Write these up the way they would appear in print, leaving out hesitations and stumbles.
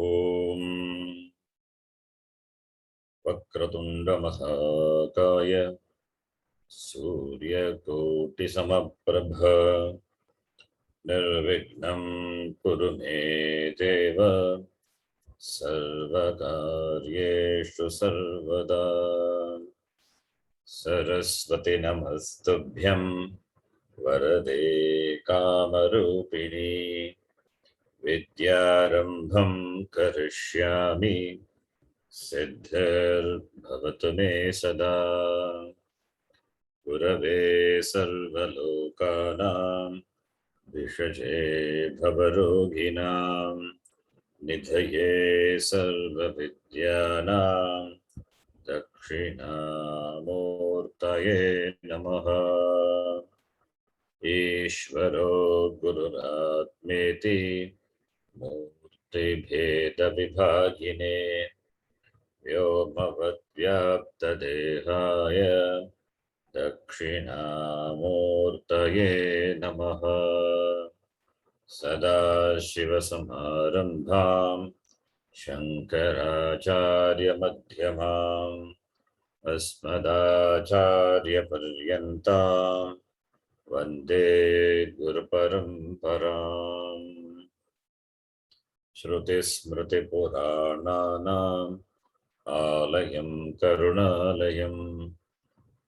Om Vakratundamahakaya Suryakotisamabhrabha Nirvignam Kuru me deva Sarvakaryeshu sarvada Saraswati namastubhyam Varade kamarupini Vidyarambham karishyami Siddhir bhavatu me sada Gurave sarvalokanam Vishaje bhavaroginam Nidhaye sarvavidyanam Dakshinamurtaye namaha Ishvaro Gururatmeti Murti Bheda Vibhagine Vyomavadyaptadehaya Dakshinamurtaye namaha Sadashivasamarambham Shankaracharya Madhyamam Asmadacharya Paryantam Vande Guru Paramparam Shruti Smriti Purananam Alayam Karunalayam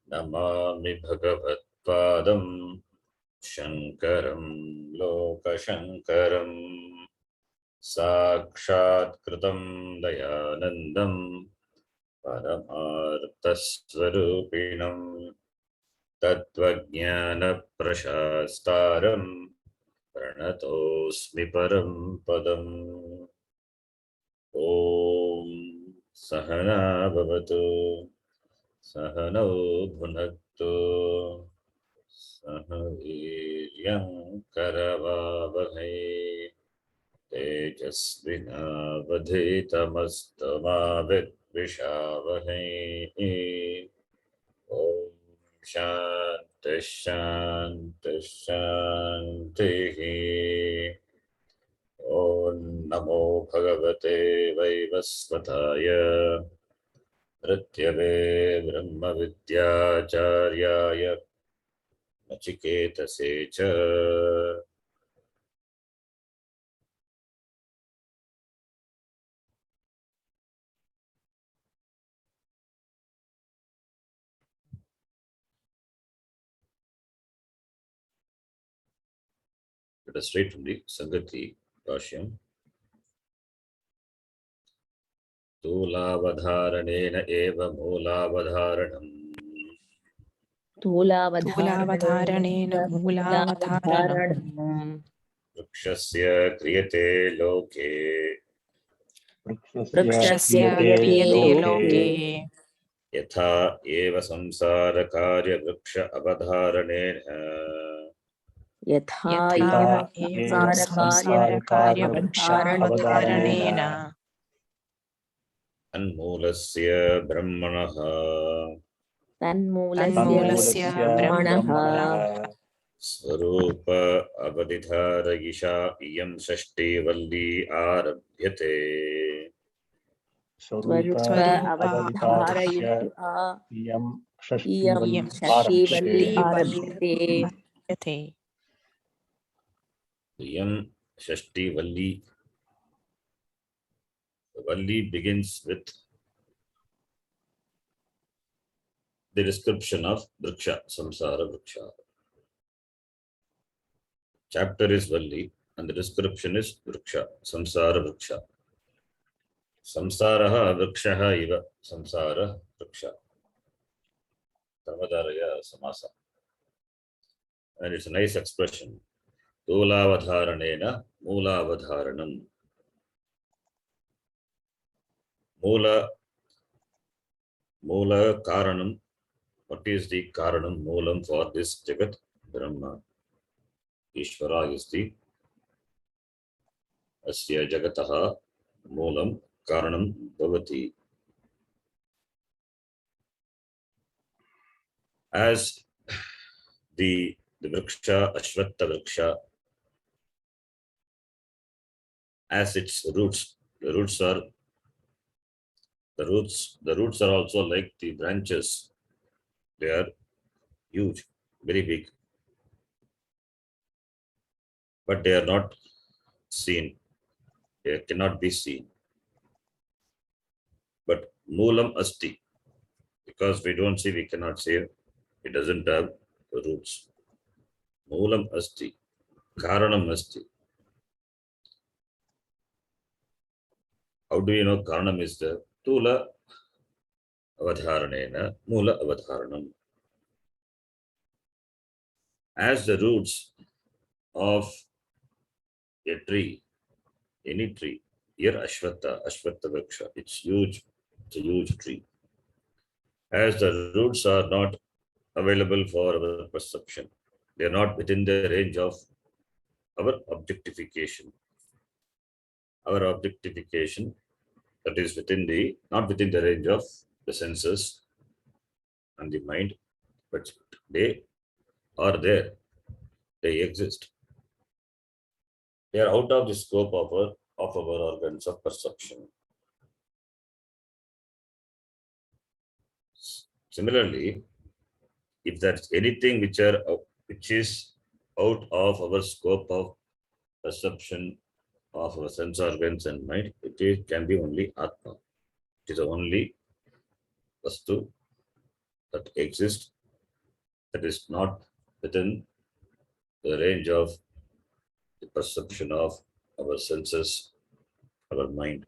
Namami Bhagavatpadam Shankaram Lokashankaram Sakshat Kritam Dayanandam Paramarthasvarupinam Tattvajnana Prashastaram Pranatosmi Param Padam Om Sahana Bhavatu Sahano Bhunaktu Sahaviryam Karavavahai Tejasvinavadhitamastu Vidvishavahai Om Shanti Shanti Shanti Om Namo Bhagavate Vaivasvataya Pratyave Brahma Vidyacharya Nachiketase cha. Let us read from the Sangati Bhashyam. Tulavadharanena eva moolavadharanam. Tulavadharanena moolavadharanam. Vrikshasya kriyate loke. Vrikshasya kriyate loke. Yatha eva samsara karya vriksha avadharanena. Yatha eva samsara karya vriksha avadharanena. Tanmulasya brahmanaha. Tanmulasya brahmanaha. Swarupa avadidharayisha iyam shashti valli arabhyate. Swarupa avadharayisha iyam shashti valli arabhyate. Iyam shashti valli. Valli begins with the description of vriksha, samsara vriksha. Chapter is Valli and the description is vriksha, samsara vriksha. Samsaraha vrikshaha iva samsara vriksha. Dharmadaraya samasa. And it's a nice expression. Tulavadharanena moolavadharanam. Moola karanam. What is the karanam, moolam for this jagat? Brahma. Ishvara is the asya jagataha moolam karanam bhavati. As the vriksha, Ashvattha vriksha, as its roots The roots are also like the branches. They are huge, very big, but they are not seen. They cannot be seen. But moolam asti, because we don't see, we cannot say it doesn't have roots. Moolam asti, karanam asti. How do you know karanam is there? Tula avadharanena, moola avadharanam. As the roots of a tree, any tree, here Ashwatha Vriksha, it's huge, it's a huge tree. As the roots are not available for our perception, they are not within the range of our objectification. Our objectification, that is not within the range of the senses and the mind, but they are there, they exist. They are out of the scope of our organs of perception. Similarly, if there's anything which is out of our scope of perception of our sense organs and mind, can be only Atma. It is the only vastu that exists, that is not within the range of the perception of our senses, our mind,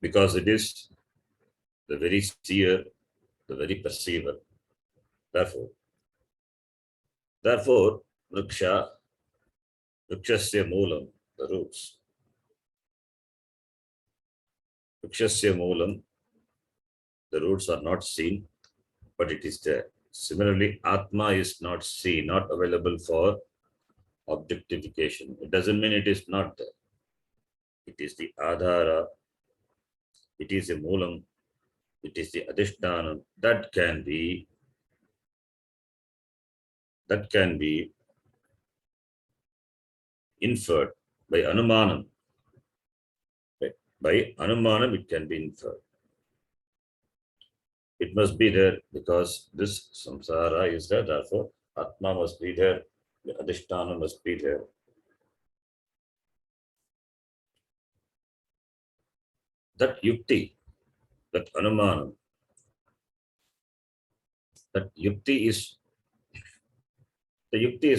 because it is the very seer, the very perceiver. Therefore, vrikshasya moolam, the roots. Vrikshasya moolam, the roots are not seen, but it is there. Similarly, Atma is not seen, not available for objectification. It doesn't mean it is not there. It is the Adhara, it is a Moolam, it is the Adhishthanam that can be inferred by Anumanam. By Anumanam, it can be inferred. It must be there because this samsara is there, therefore Atma must be there, the Adhishthanam must be there. That yukti, that anumanam, that yukti is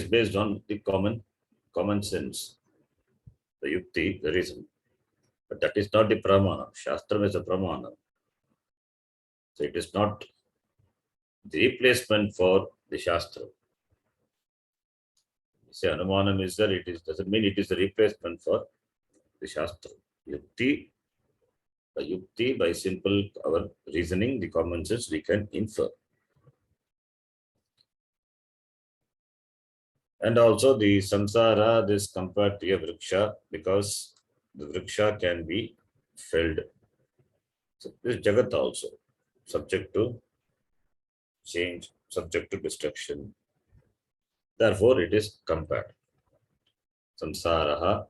based on the common sense. The yukti, the reason. But that is not the pramana. Shastram is a pramana. So it is not the replacement for the shastra. Say anumanam is there, doesn't mean it is the replacement for the shastra. Yukti, by simple our reasoning, the common sense, we can infer. And also the samsara, this compared to a vriksha, because the vriksha can be felled. So this jagat also subject to change, subject to destruction. Therefore, it is compared. Samsaraha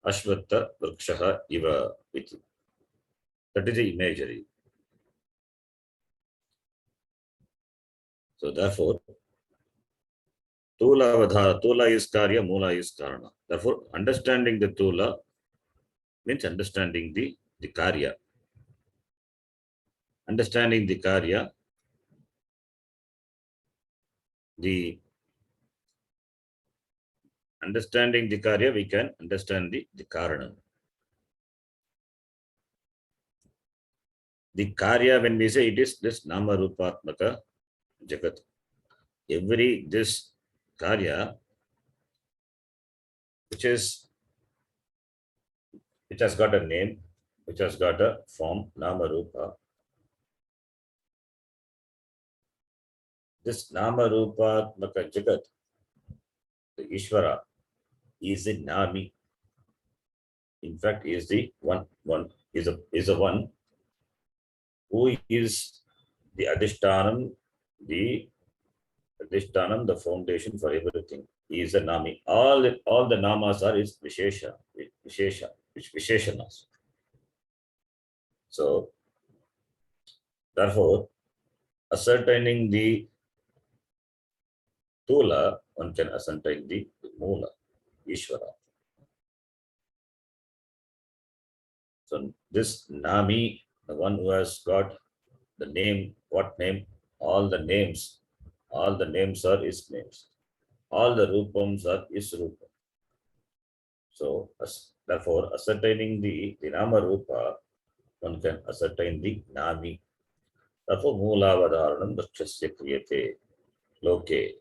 ashvatta vrikshaha iva iti. That is the imagery. So therefore, Tula is karya, mula is karana. Therefore, understanding the Tula means understanding the karya. Understanding the karya, we can understand the karana. The karya, when we say, it is this nama rupatmaka jagat. This karya, which has got a name, which has got a form, nama rupa. This nama rupatmaka jagat, the Ishvara, is a nami. In fact, is the one is a one who is the adhishthanam, the foundation for everything. He is a Nami. All the namas are is Visheshanas. So, therefore, ascertaining the Tula, one can ascertain the Mula, Ishvara. So, this Nami, the one who has got the name, what name? All the names are his names. All the Rupams are his Rupam. So, therefore, ascertaining the Nama Rupa, one can ascertain the Nami. Therefore, Moolavadharanam Dakshasya Kriyate Loke.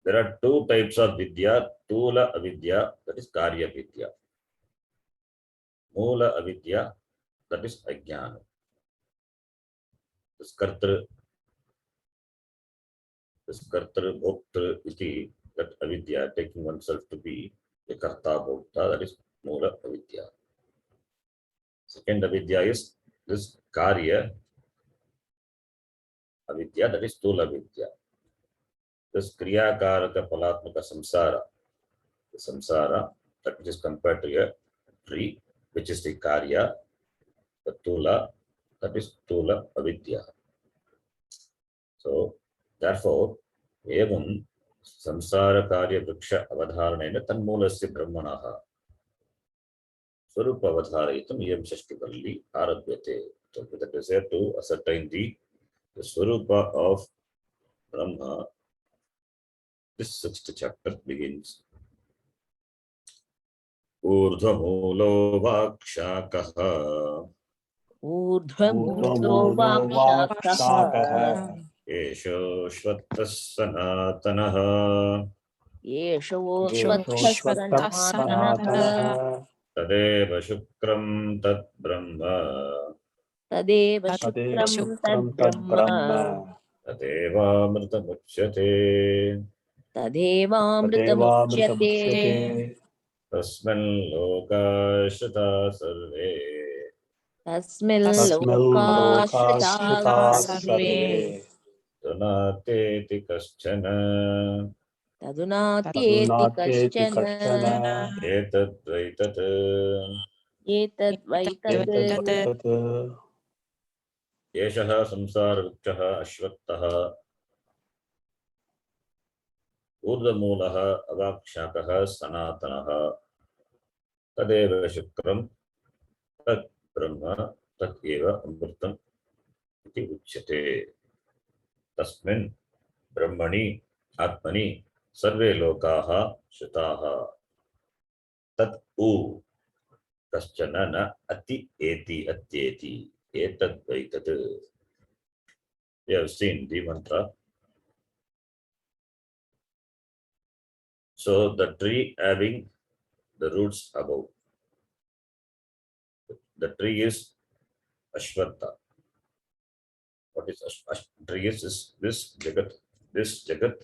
There are two types of Vidya, Tula Avidya, that is Karya Vidya. Moola Avidya, that is Ajnana. This Kartru, Bhoktra, iti, that Avidya, taking oneself to be the Karta Bhokta, that is Moola Avidya. Second Avidya is this Karya Avidya, that is Tula Vidya. This Kriya Karaka Palatmaka Samsara, the Samsara, that which is compared to a tree, which is the Karya, the Tula, that is Tula Avidya. So, therefore, evam samsara karya vriksha avadharanena tanmulasya brahmanaha swarupa avadharayitum yam shashtivalli arabhyate. So, with the desire to ascertain the swarupa of Brahma, this sixth chapter begins. Urdhvamulo vakshakaha ऊर्ध्वमूलो वाक्शाकः esho shvattas sanatanaha येषवोऽश्वत्थः सनातनः तदेव शुक्रं तत् ब्रह्म तदेव तदेव शुक्रं शुक्रं तद्ब्रह्म तद्ब्रह्म तदेवामृतमुच्यते तदेवामृतमुच्यते तदेवामृतमुच्यते तस्मिन् लोकाश्रिता सर्वे तस्मिन् लोकाश्रिताः तस्मिल्लोकाश्रिताः सर्वे सर्वे तनातेति कश्चन तदुनात्येति तदुनात्येति कश्चन कश्चन एतद्वैतत् एतद्वैतत् एतद्वैतत् एषः संसारवृक्षः अश्वत्थः ऊर्ध्वमूलः अवाक्शाकः सनातनः तदेव शुक्रं तत् ब्रह्म तत् एव अमृतम् इति उच्यते। तस्मिन् ब्रह्मणि आत्मनि सर्वे लोकाः श्रुताः तत् उ कश्चन न अति एति अत्येति एतद्वैतत्. We have seen the mantra. So the tree having the roots above. The tree is Ashwatha. What is tree is this Jagat. This Jagat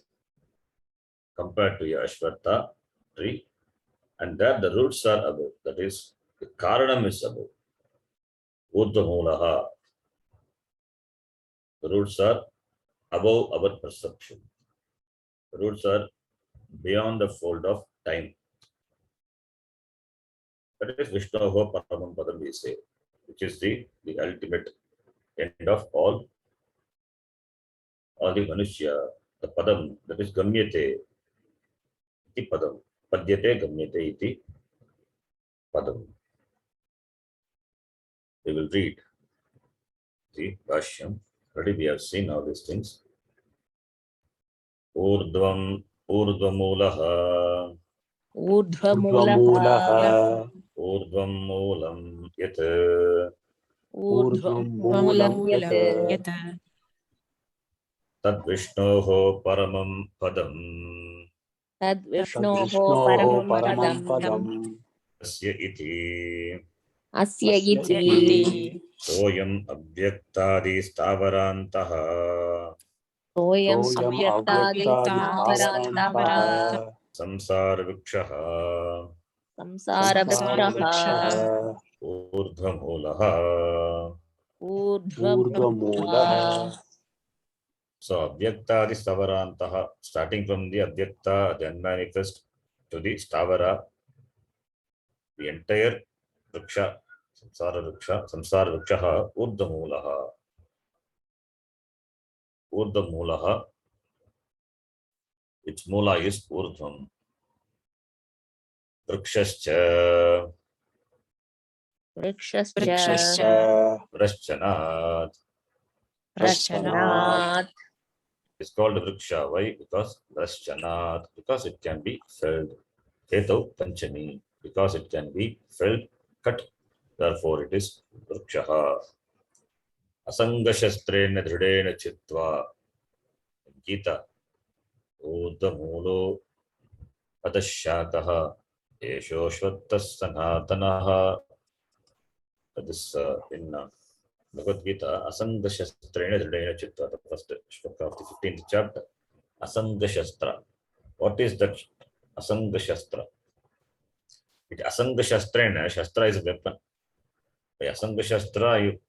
compared to a Ashwatha tree, and that the roots are above. That is, the Karanam is above. Urdhvamulaha. The roots are above our perception. The roots are beyond the fold of time. That is Vishnoho Paramam Padam, we say, which is the ultimate end of all the Manushya, the Padam, that is Gamyate iti Padam. Padyate Gamyate iti Padam. We will read the Bhashyam. Already we have seen all these things. Urdhvamulaha ऊर्ध्वमूलः ऊर्ध्वं मूलं यत् ऊर्ध्वं मूलं मूलं यत् यत् तद्विष्णोः परमं पदम् तद्विष्णोः तद्विष्णोः परमं परमं पदम् पदम् अस्य इति अस्य इति सोऽयम् अव्यक्तादिस्थावरान्तः सोऽयं सोऽयम् अव्यक्तादिस्थावरान्तः अव्यक्तादिस्थावरान्तः संसारवृक्षः संसारवृक्षः ऊर्ध्वमूलः ऊर्ध्वमूलः ऊर्ध्वमूलः So Abhyaktadi Stavarantaha, starting from the Abhyakta, then manifest to the Stavara, the entire Vriksha, Samsara Vrikshaha, Urdhamulaha, its Mula is Urdhvam. Vrikshascha, Vrikshascha Vrashchanat. Prashanat It's called Vriksha. Why? Because Vrashchanat, because it can be felled. Ketau Panchami, because it can be felled, cut. Therefore, it is Vrikshaha. Asangashastrena Dridena Chitva. Gita. Uddamulo Adashakaha. Esho Shvattas Sanatanaha. That is in Bhagavad Gita. Asangashastrena Dridena Chitva. The first shloka of the 15th chapter. Asangashastra. What is that Asangashastra? Asangashastrena, Shastra is a weapon. By Asangashastra, you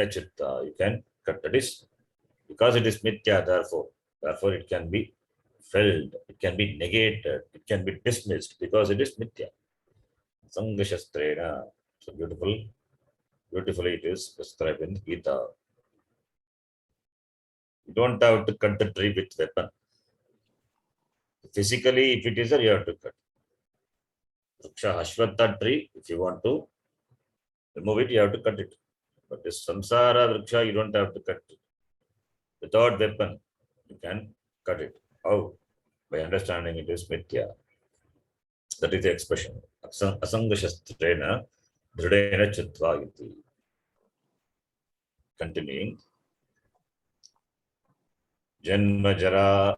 chitta, you can cut. That is because it is mithya, therefore it can be felled, it can be negated, it can be dismissed because it is mithya. Sangashastrena, so beautifully it is described in Gita. You don't have to cut the tree with weapon. Physically, if it is there, you have to cut. Vriksha Ashwatha tree, if you want to remove it, you have to cut it. But this samsara vriksha, you don't have to cut it. Without weapon, you can cut it. How? By understanding it is mithya. That is the expression. Asangashastrena dridena chitva iti. Continuing. Janma jara.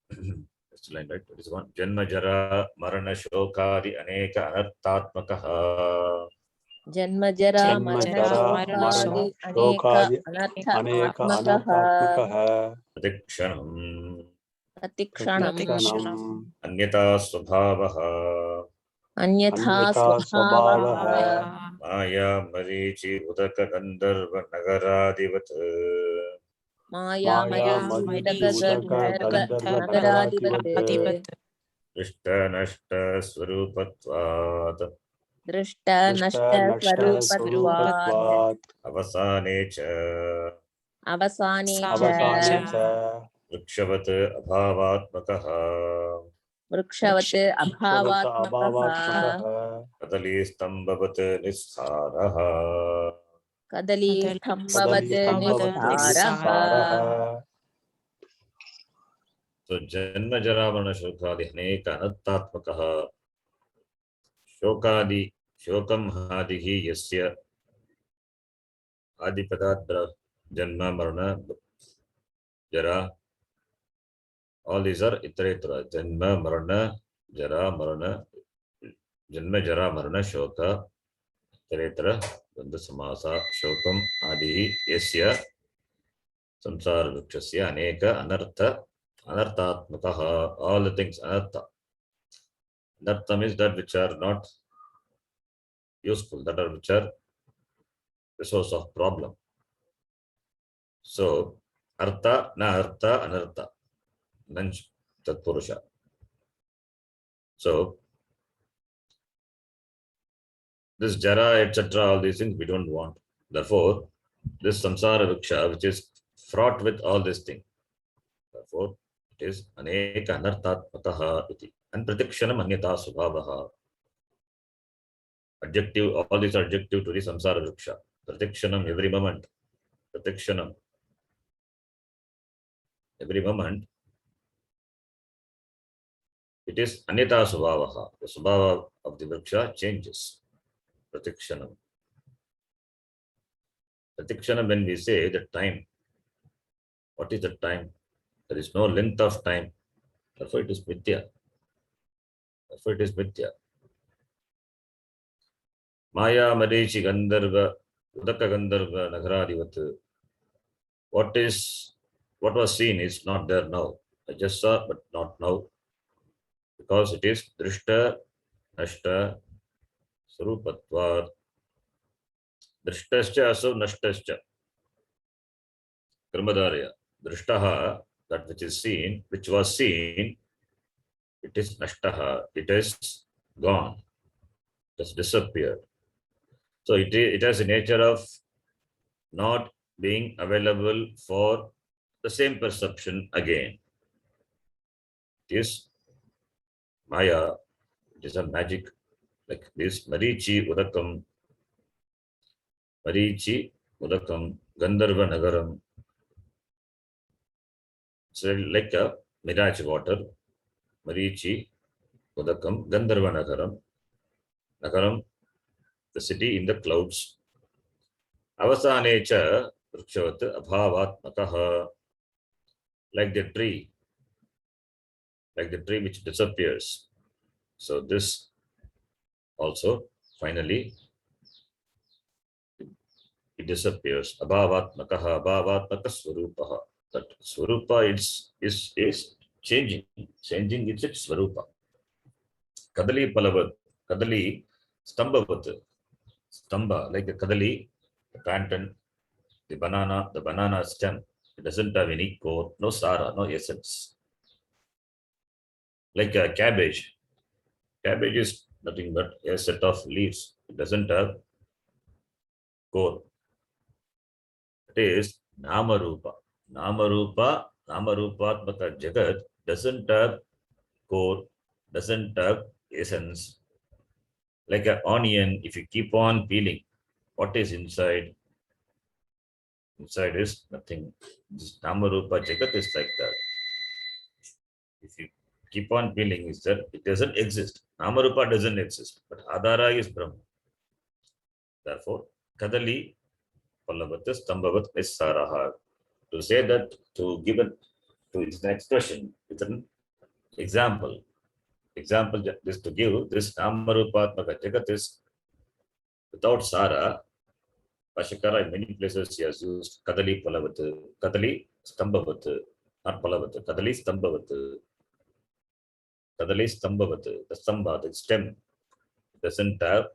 That's the line, right? That is one. Janma jara marana shokadi aneka anartatmakaha. Janmajara Marana Shokadi Aneka Anarthatmakaha Pratikshanam. Pratikshanam Anyata svabhavaha. Anyatha Swabhavaha Maya Marichi Udaka Gandharva Nagaradivat. Maya Marichi Udaka Nagaradivat Drishta Nashta Swarupatvat. Drishta Nashta Swarupatvat Avasanecha Avasane Cha Vrikshavat Abhavatmakaha. Vrikshavat Abhavatmakaha Kadali Stambhavat Nistharaha. Kadali Stambhavat Nistaraha. So Janma Jara Varna Shokadi Aneka Anattatmakaha. Shokadi Shokam Hadihi Yasya Adipadadra Janma Marana Jara. All these are Itaretra. Janma Marana Jara Marana Janma Jara Marana Shoka Itaretra Bandha Samasa Shokam Adihi Yasya Samsara Vrikshasya Aneka Anartha Anartatmakaha. All the things Anartha. Anartha means that which are not useful, that are which are the source of problem. So, artha, na artha, anartha. Nanch tatpurusha. So, this jara, etc., all these things we don't want. Therefore, this samsara vriksha, which is fraught with all these things. Therefore, it is aneka anartatmakaha iti. And pratikshanam anyata subhavaha. Adjective, all these are adjective to the samsara vriksha. Pratikshanam, every moment. Pratikshanam, every moment. It is anyata subhavaha. The subhava of the vriksha changes. Pratikshanam. Pratikshanam, when we say the time, what is the time? There is no length of time. Therefore, it is mithya. Therefore, it is mithya. Maya Marichi Gandharva, Udaka Gandharva Nagaradivat. What was seen is not there now. I just saw, but not now. Because it is Drishta, Nashta, Sarupatvat. Drishtascha, Asu Nashtascha. Karmadharya. Drishtaha, that which is seen, which was seen, it is nashtaha, it is gone, it has disappeared. So it has a nature of not being available for the same perception again. It is Maya, it is a magic like this. Marichi Udakam, Gandharva Nagaram. So like a mirage water, Marichi Udakam, Gandharva Nagaram, the city in the clouds. Avasanecha Rukshavat Abhavatmakaha, like the tree which disappears. So this also finally it disappears. Abhavatmakaha, Abhavatmaka Swarupaha. That Swarupa is changing. Changing is its Swarupa. Kadali Palavat, Kadali Stambavat, Stamba, like the Kadali, the plantain, the banana stem. It doesn't have any core, no sara, no essence. Like a cabbage. Cabbage is nothing but a set of leaves. It doesn't have core. It is Namarupa. Namarupatmaka Jagat doesn't have core, doesn't have essence. Like an onion, if you keep on peeling, what is inside? Inside is nothing. This Namarupa Jagat is like that. If you keep on peeling, is that it doesn't exist. Namarupa doesn't exist, but Adara is Brahma. Therefore, Kadali Pallavat Stambhavat is Saraha. To say that, to give it to its expression, it's an example. Example is to give this Namarupatmaka Jagat is without Sara. Pashikara in many places he has used Kadali Palavat, Kadali Stambhavat, not Palavat, Kadali Stambhavat, Kadali Stambhavat, the Stamba, the stem doesn't have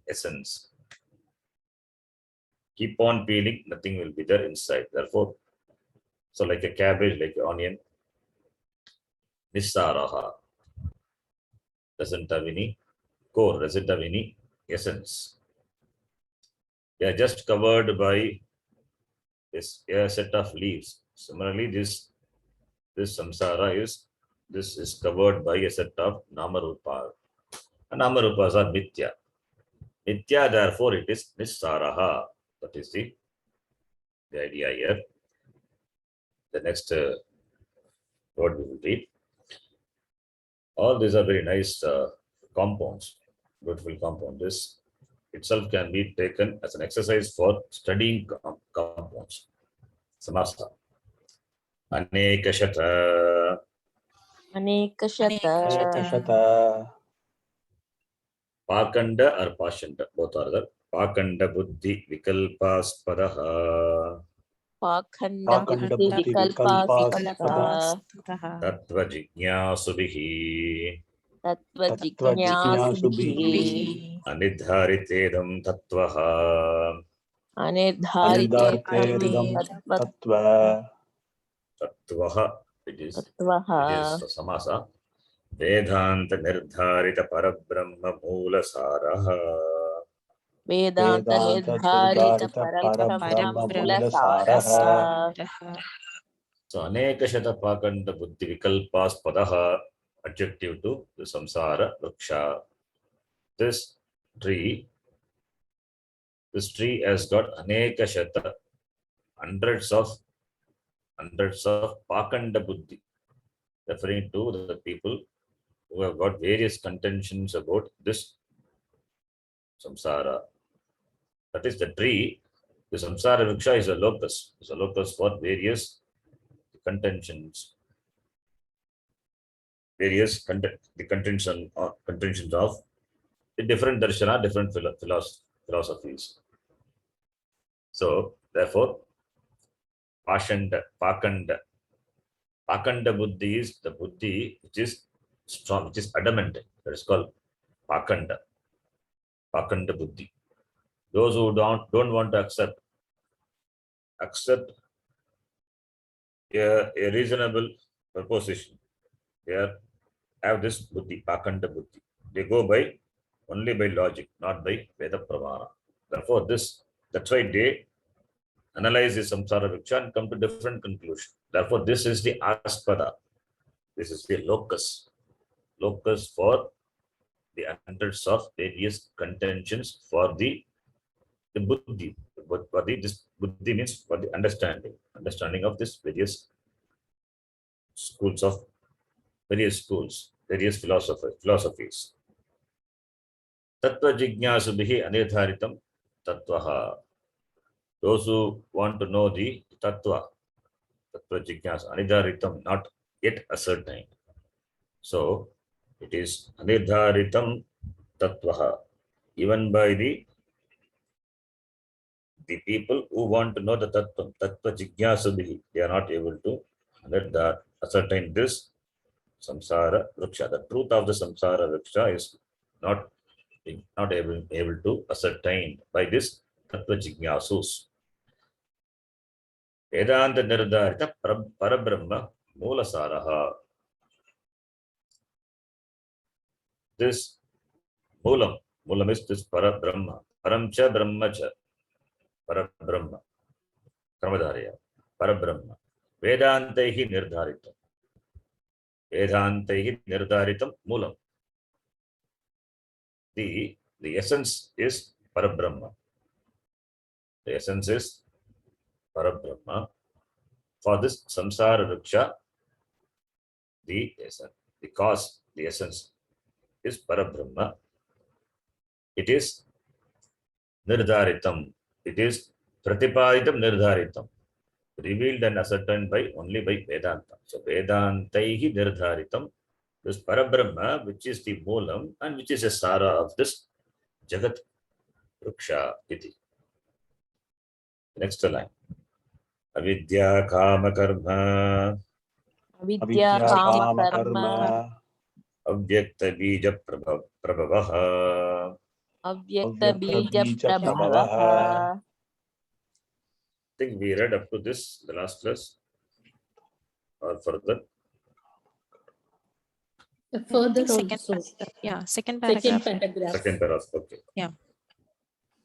essence. Keep on peeling, nothing will be there inside. Therefore, so like a cabbage, like an onion, Nissaraha doesn't have any core, doesn't have any essence. They are just covered by this a set of leaves. Similarly, this samsara is covered by a set of namarupa. And namarupas are nitya. Nitya, therefore, it is nissaraha. That is the idea here. The next word we will read. All these are very nice compounds, beautiful compounds. This itself can be taken as an exercise for studying compounds. Samasa. Anekashata. Anekashata. Pakanda or Pashanda, both are there. Pakanda Buddhi Vikalpaspadaha. Pakhanda buddhi vikalpaspadaha. Tattva Jignasubihi. Tattva jignasubihi. Anidharitedam Tattvaha. Anirdharitam Tattvaha. It is tattvaha. Samasa. Vedanta Nirdharita Parabrahma Moola Saraha. Vedanta nirdharita parabrahma mula saraha. So Anekashata Pakanda Buddhi Vikalpaspadaha, adjective to the samsara vriksha. This tree has got Anekashata, hundreds of Pakanda Buddhi, referring to the people who have got various contentions about this samsara. That is the tree. The samsara vriksha is a locus. It's a locus for various contentions. Various contentions of the different darshana, different philosophies. So, therefore, Pakanda buddhi is the buddhi which is strong, which is adamant. That is called Pakanda buddhi. Those who don't want to accept a reasonable proposition. They have this buddhi, pakanda buddhi. They go by only by logic, not by Veda Pramana. Therefore, that's why they analyze the samsara viksha and come to different conclusion. Therefore, this is the aspada. This is the locus for the hundreds of various contentions for the buddhi. This buddhi means for the understanding of this schools of various philosophies. Tattva jignasubihi anirtharitam tattvaha. Those who want to know the tattva jignas, anirtharitam, not yet ascertained. So it is anirtharitam tattvaha. Even by the people who want to know the tattva jignasubihi, they are not able to ascertain this samsara vriksha. The truth of the samsara vriksha is not able to ascertain by this tattva jignasus. Vedanta nirdharita parabrahma moolasaraha. This moolam is this parabrahma. Paramcha brahmacha. Parabrahma. Kramadharya. Parabrahma. Vedantaihi nirdharitam. Vedantaihi nirdharitam moolam. The essence is Parabrahma. The essence is Parabrahma. For this samsara vriksha, the cause, the essence is Parabrahma. It is nirdharitam. It is pratipaditam nirdharitam. Revealed and ascertained only by Vedanta. So Vedantaihi nirdharitam. This Parabrahma, which is the moolam and which is a sara of this Jagat Vriksha iti. Next line. Avidya kama karma. Avidya kama karma. Avyakta bija prabhavaha. Avyakta bija prabhavaha. I think we read up to this, the last class, or further. Further second also. second paragraph. Second paragraph, okay. Yeah.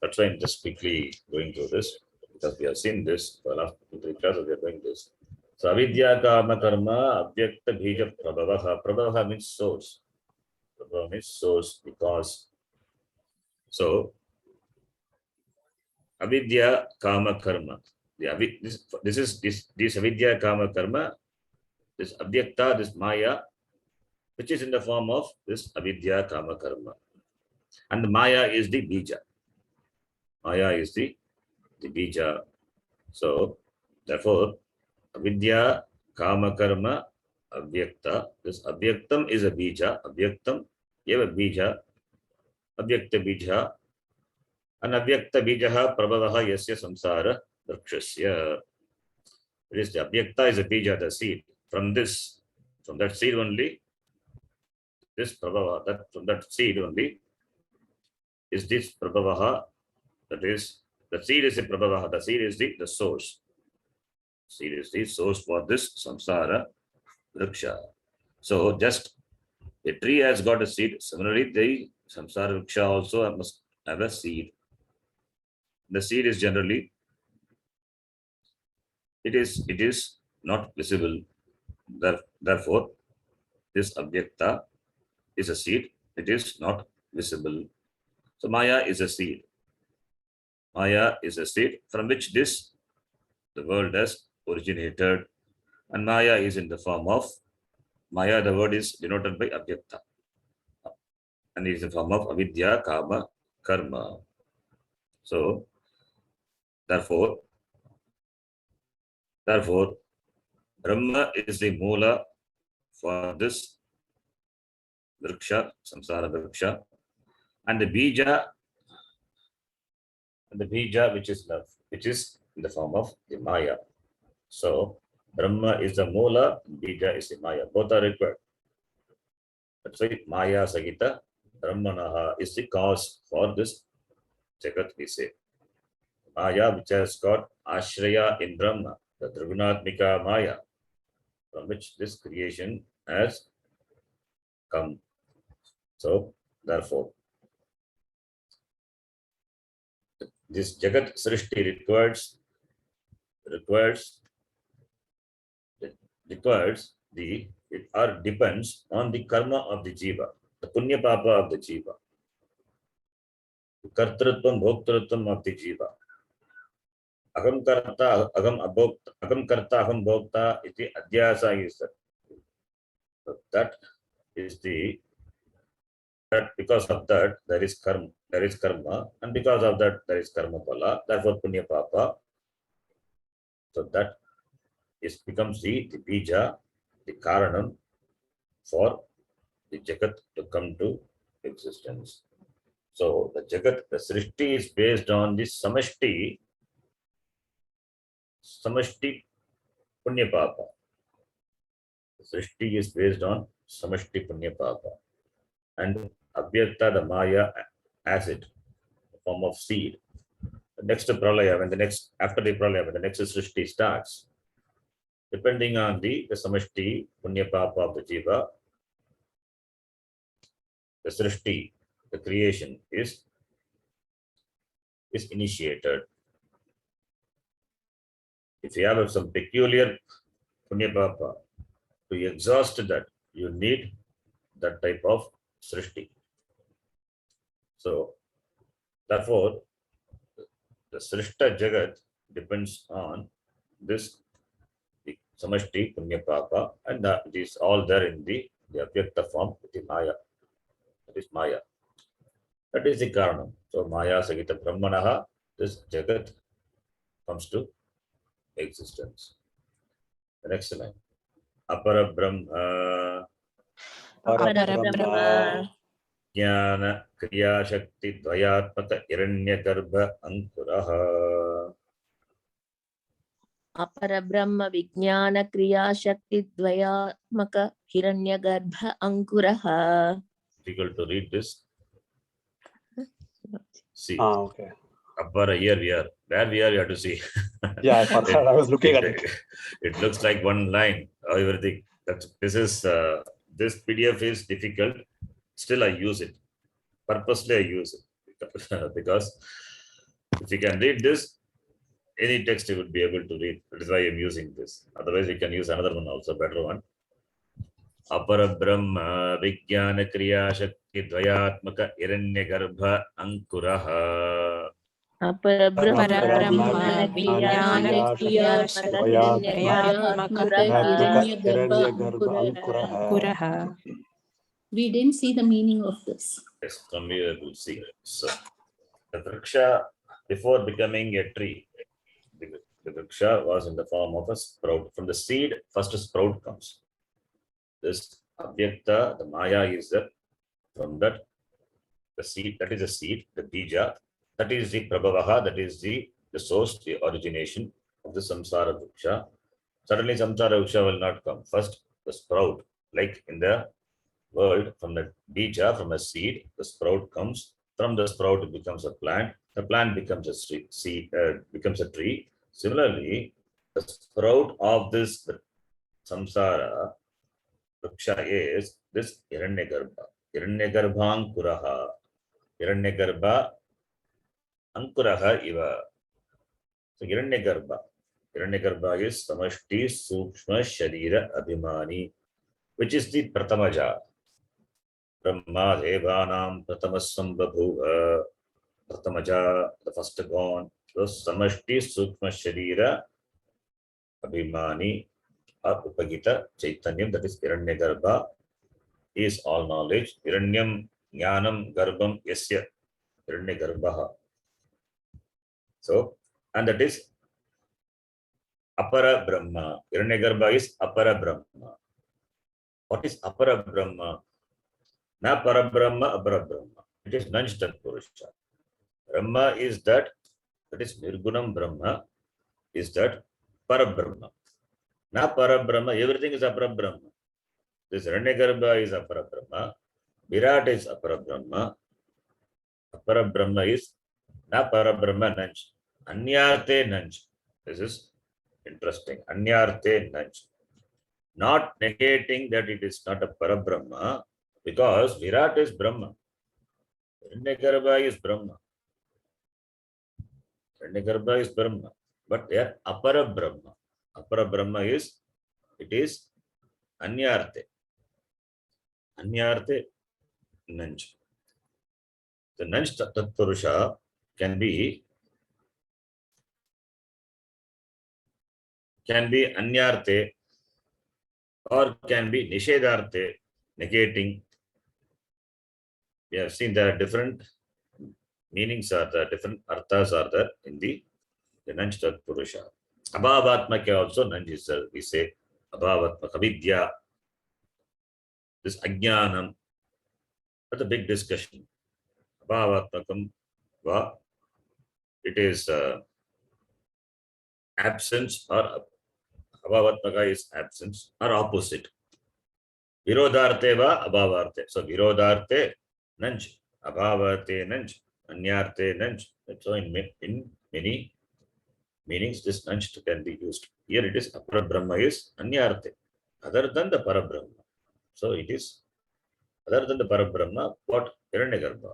That's why I'm just quickly going through this, because we have seen this for the last 2-3 classes. We are doing this. So avidya kama karma avyakta bija prabhavaha. Prabhavaha means source. Prabhavaha means source, because so avidya kama karma. This avidya kama karma, this avyakta, this maya, which is in the form of this avidya kama karma, and the maya is the bija. Maya is the bija. So therefore, avidya kama karma avyakta. This avyaktam is a bija. Avyaktam eva bija. Avyakta bija. And avyakta bijaha prabhavaha yasya samsara vrikshasya. It is the avyakta is a bija, the seed. From that seed only, this prabhava, from that seed only is this prabhavaha. That is, the seed is the prabhavaha. The seed is the source. Seed is the source for this samsara vriksha. So just a tree has got a seed. Similarly, the samsara vriksha also must have a seed. The seed is generally, it is not visible. Therefore, this avyakta is a seed. It is not visible. So maya is a seed. Maya is a seed from which the world has originated. And maya is in the form of, maya, the word is denoted by avyakta. And it is in the form of avidya kama karma. So therefore, Brahma is the moola for this vriksha, samsara vriksha, and the bija, which is love, which is in the form of the maya. So Brahma is the moola, bija is the maya. Both are required. That's why maya sagita Brahmanaha is the cause for this Jagat, we say. Maya, which has got Ashraya in Brahma, the Tribunatmika Maya, from which this creation has come. So, therefore, this Jagat Srishti requires it or depends on the karma of the jiva, the punya papa of the jiva, the kartrutvam bhoktrutvam of the jiva. Aham karta, aham bhokta iti adhyasa is that. So that is that because of that there is karma, and because of that there is karma phala, therefore punya papa. So that becomes the bija, the karanam for the jagat to come to existence. So the jagat, the srishti is based on the samashti punya papa. The srishti is based on samashti punya papa, and avyakta, the maya acid, the form of seed. The next pralaya, after the pralaya, when the next srishti starts, depending on the samashti punya papa of the jiva, the srishti, the creation is initiated. If you have some peculiar punya papa, to exhaust that, you need that type of srishti. So, therefore, the srishta jagat depends on this the samashti punya papa, and that it is all there in the avyakta form, the maya. That is maya. That is the karanam. So, maya sagita brahmanaha, this jagat comes to existence. The next line. Apara Brahma Jnana Kriya Shakti Dvayatmaka Hiranyagarbha Ankuraha. Apara Brahma Vijnana Kriya Shakti Dvayatmaka Hiranyagarbha Ankuraha. Difficult to read this. See. Okay. Apara, here we are. Where we are, you have to see. Yeah, I forgot. I was looking at it. It looks like one line. Everything. This PDF is difficult. Still, I use it. Purposely, I use it because if you can read this, any text you would be able to read. That is why I'm using this. Otherwise, you can use another one also, better one. Apara Brahma Vijnana Kriya Shakti Dvayatmaka Hiranyagarbha Ankuraha. Apara Brahma Vijnana Kriya Shakti Hiranyagarbha. We didn't see the meaning of this. Yes, from here we'll see. So, the vriksha, before becoming a tree, the vriksha was in the form of a sprout. From the seed, first a sprout comes. This avyakta, the maya is that from that, the seed, that is a seed, the bija, that is the prabhavaha, that is the source, the origination of the samsara vriksha. Suddenly samsara vriksha will not come. First, the sprout, like in the world, from the bija, from a seed, the sprout comes. From the sprout, it becomes a plant. The plant becomes becomes a tree. Similarly, the sprout of this samsara vriksha is this Hiranyagarbha. Hiranyagarbha Ankuraha. Hiranyagarbha Ankuraha iva. So Hiranyagarbha. Hiranyagarbha is Samashti Sukshma Sharira Abhimani, which is the Pratamaja. Brahma Devanam Pratamassambhabhuva. Pratamaja, the first born. So Samashti Sukshma Sharira Abhimani Upagita Chaitanyam, that is Hiranyagarbha, is all knowledge. Hiranyam Jnanam Garbham Yasya Hiranyagarbha. So, and that is Apara Brahma. Hiranyagarbha is Apara Brahma. What is Apara Brahma? Na Para Brahma, Apara Brahma. It is non-stop Purusha. Brahma is that is Nirgunam Brahma, is that Para Brahma. Na Para Brahma, everything is Apara Brahma. This Hiranyagarbha is Apara Brahma. Virat is Apara Brahma. Apara Brahma is Na Para Brahma Nanj. Anyarte Nanj. This is interesting. Anyarte Nanj. not negating that it is not a Parabrahma, because Virat is Brahma. Hiranyagarbha is Brahma. Hiranyagarbha is Brahma. But they are Apara Brahma. Apara Brahma is, it is Anyarte. Anyarte Nanj. The Nanj Tat Purusha can be Anyarte or can be Nishedarte, negating. We have seen there are different meanings, are there, different arthas are there in the Nanj Tat Purusha. Abhavatmaka also Nanj is there. We say Abhavatmaka Vidya. This Ajnanam. That's a big discussion. Abhavatmakam va, it is absence, or Abhavatmaka is absence or opposite. Virodharte va abhavarte. So Virodharte Nanj, Abhavarte Nanj, Anyarte Nanj. So in many meanings this Nanj can be used. Here it is Apara Brahma is Anyarte, other than the Parabrahma. So it is other than the Parabrahma, what? Hiranyagarbha,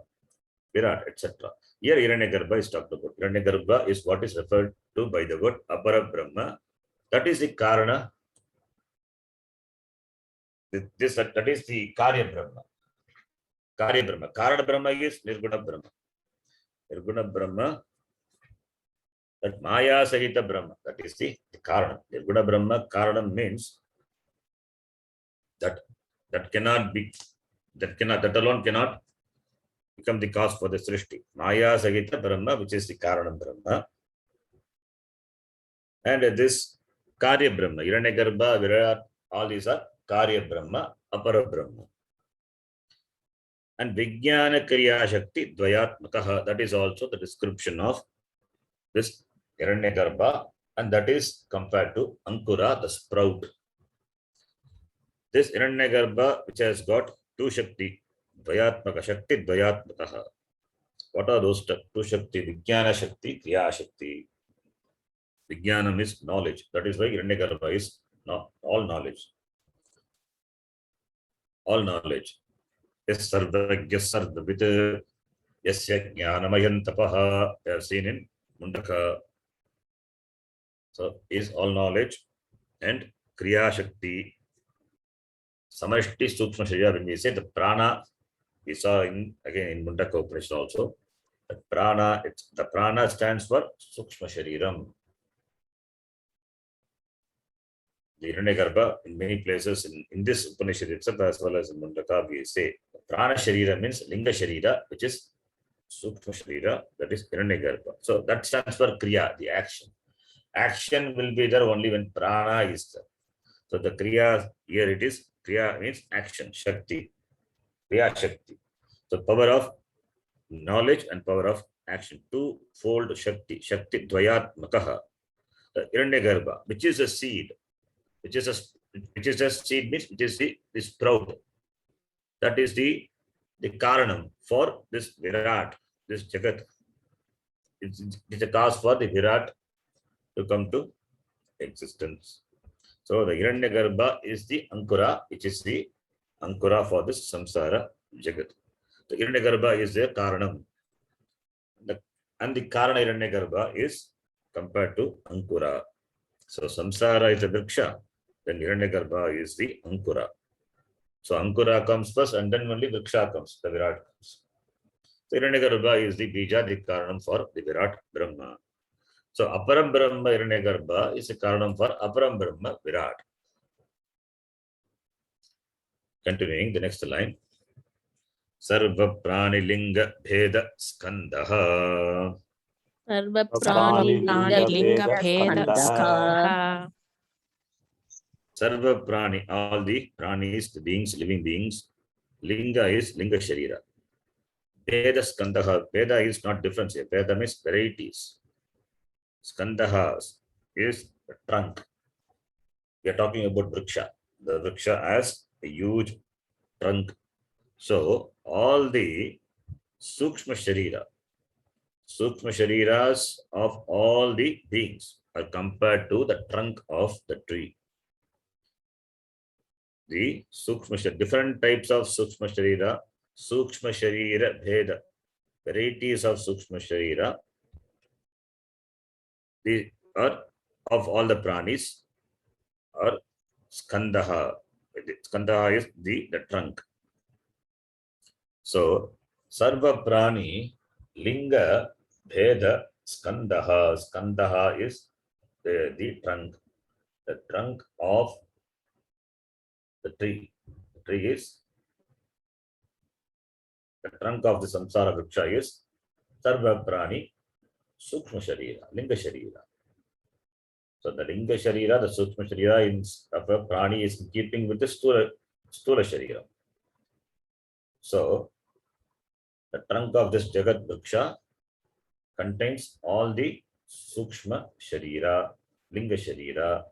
Virat, etc. Here Hiranyagarbha is talked about. Hiranyagarbha is what is referred to by the word Apara Brahma. That is the Karana. That is the Karya Brahma. Karya Brahma. Karana Brahma is Nirguna Brahma. Nirguna Brahma, that Maya Sahita Brahma. That is the Karana. Nirguna Brahma, Karana means that cannot be, that alone cannot become the cause for the Srishti. Maya Sahita Brahma, which is the Karana Brahma. And this Karya Brahma, Hiranyagarbha, Virat, all these are Karya Brahma, Apara Brahma. And Vijnana Kriya Shakti Dvayatmakaha, that is also the description of this Hiranyagarbha, and that is compared to Ankura, the sprout. This Hiranyagarbha, which has got two Shakti, Dvayatmaka Shakti Dvayatmakaha. What are those two Shakti? Vijnana Shakti, Kriya Shakti. Vijnanam is knowledge. That is why Hiranyagarbha is all knowledge. All knowledge. Yes, Sarvagya Sarvavit, Yasya Jnanamayan Tapaha. They have seen in Mundaka. So is all knowledge. And Kriya Shakti, Samashti Sukshma Sharira. When we say the prana, we saw again in Mundaka Upanishad also. The prana stands for Sukshma Shariram. The Hiranyagarbha, in many places in this Upanishad itself, as well as in Mundaka, we say Prana Sharira means Linga Sharira, which is Sukshma Sharira, that is Hiranyagarbha. So that stands for Kriya, the action. Action will be there only when Prana is there. So the Kriya, here it is, Kriya means action, Shakti, Kriya Shakti. So power of knowledge and power of action, two-fold Shakti, Shakti Dvayatmakaha. The Hiranyagarbha, which is a seed, which is a seed means which is the sprout. That is the Karanam for this Virat, this Jagat. It's a cause for the Virat to come to existence. So the Hiranyagarbha is the Ankura, which is the Ankura for this Samsara Jagat. The Hiranyagarbha is the Karanam. And the Karana Hiranyagarbha is compared to Ankura. So Samsara is the Vriksha. Then Hiranyagarbha is the Ankura. So Ankura comes first and then only Vriksha comes, the Virat comes. So Hiranyagarbha is the Bija, the Karanam for the Virat Brahma. So Aparam Brahma Hiranyagarbha is a Karanam for Aparam Brahma Virat. Continuing the next line. Sarva Prani Linga Bheda Skandaha. Sarva Prani Prani Linga Linga Bheda Skandha. Sarva Prani, all the pranis, the beings, living beings. Linga is Linga Sharira. Veda Skandaha. Veda is not difference here. Veda means varieties. Skandaha is the trunk. We are talking about Vriksha. The Vriksha has a huge trunk. So all the Sukshma Shariras of all the beings are compared to the trunk of the tree. the Sukshma Sharira, different types of Sukshma Sharira, Sukshma Sharira Bheda, varieties of Sukshma Sharira, the or of all the pranis, or Skandaha. Skandaha is the trunk. So, Sarva Prani, Linga, Bheda, Skandaha. Skandaha is the trunk of the tree. The tree is the trunk of the samsara vriksha is Sarva Prani, Sukshma Sharira, Linga Sharira. So the Linga Sharira, the Sukshma Sharira of a Prani is in keeping with the Stula Sharira. So the trunk of this Jagat Vriksha contains all the Sukshma Sharira, Linga Sharira.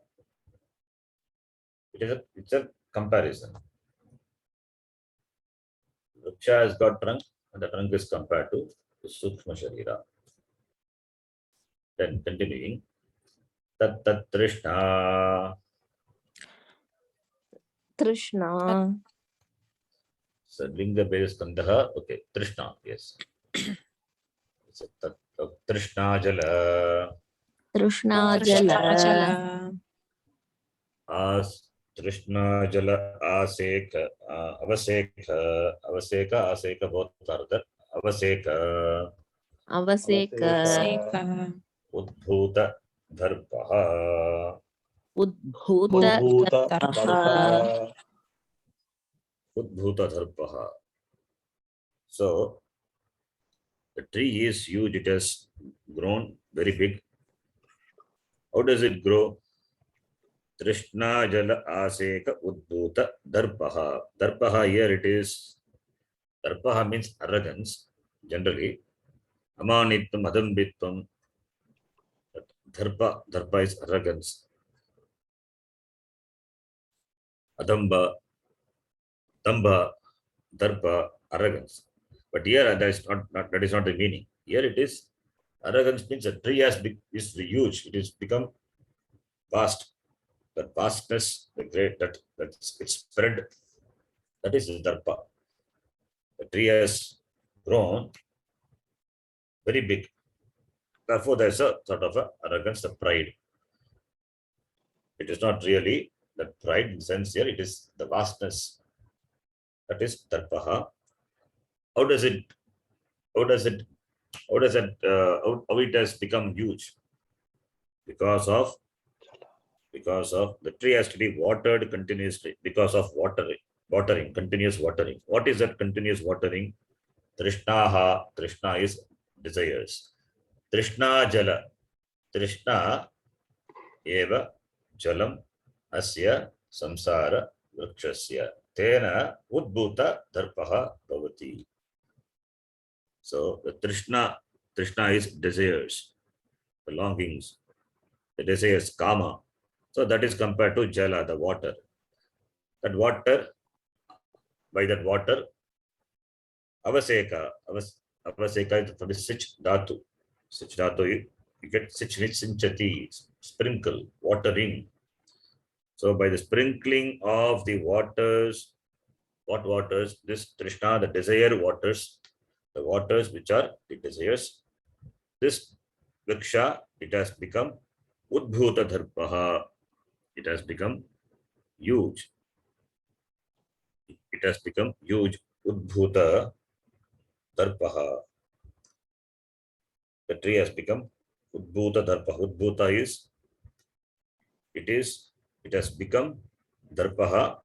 It's a comparison. Vriksha has got trunk, and the trunk is compared to the Sukshma Sharira. Then continuing, Tat Tat Trishna. Trishna. So Linga base Kandaha. Okay, Trishna, yes. So Tat Trishna Jala. Trishna Jala. Jala. Trishna Jala Aseka Avaseka Avaseka Aseka both are there. Avaseka Avaseka. Seka. Udbhuta Dharpaha. Udbhuta. Udbhuta Dharpaha. Udbhuta Dharpaha. So the tree is huge, it has grown very big. How does it grow? Trishna Jala Aseka Udbhuta Dharpaha. Dharpaha here it is. Dharpaha means arrogance, generally. Amanitvam, Adambitvam. Dharpa is arrogance. Adamba, Damba, Dharpa, arrogance. But here that is not the meaning. Here it is arrogance means a tree is huge. It is become vast. That vastness, the great that's it's spread. That is the Dharpa. The tree has grown very big. Therefore, there's a sort of a arrogance, the pride. It is not really that pride in the sense here, it is the vastness. That is Darpaha. How does it has become huge? Because of the tree has to be watered continuously, because of watering, continuous watering. What is that continuous watering? Trishna is desires. Trishna Jala. Trishna eva jalam asya samsara vrikshasya. Tena udbhuta dharpaha bhavati. So the Trishna is desires, the longings, the desires, kama. So that is compared to Jala, the water. By that water, Avaseka is from the Sich Dhatu. Sich Dhatu, you get Sich Sinchati, sprinkle, watering. So by the sprinkling of the waters, what waters? This Trishna, the desire waters, the waters which are the desires. This Vriksha, it has become Udbhuta Dharpaha. It has become huge. It has become huge. Udbhuta Dharpaha. The tree has become Udbhuta Dharpaha. Udbhuta is, it has become Dharpaha.